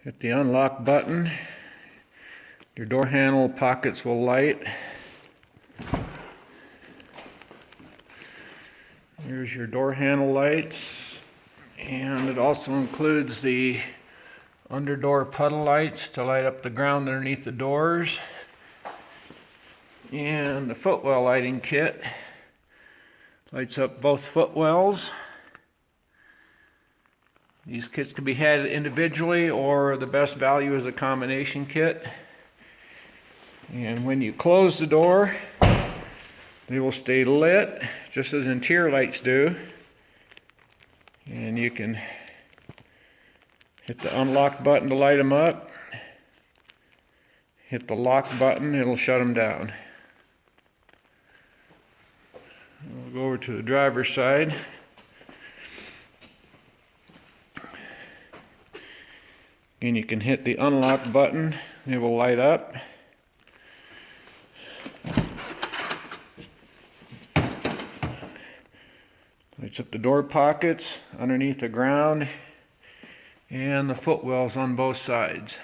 Hit the unlock button. Your door handle pockets will light. Here's your door handle lights, and it also includes the under door puddle lights to light up the ground underneath the doors, and the footwell lighting kit lights up both footwells. These kits can be had individually, or the best value is a combination kit. And when you close the door, they will stay lit just as interior lights do. And you can hit the unlock button to light them up. Hit the lock button, it'll shut them down. We'll go over to the driver's side. And you can hit the unlock button, it will light up. Lights up the door pockets underneath the ground and the footwells on both sides.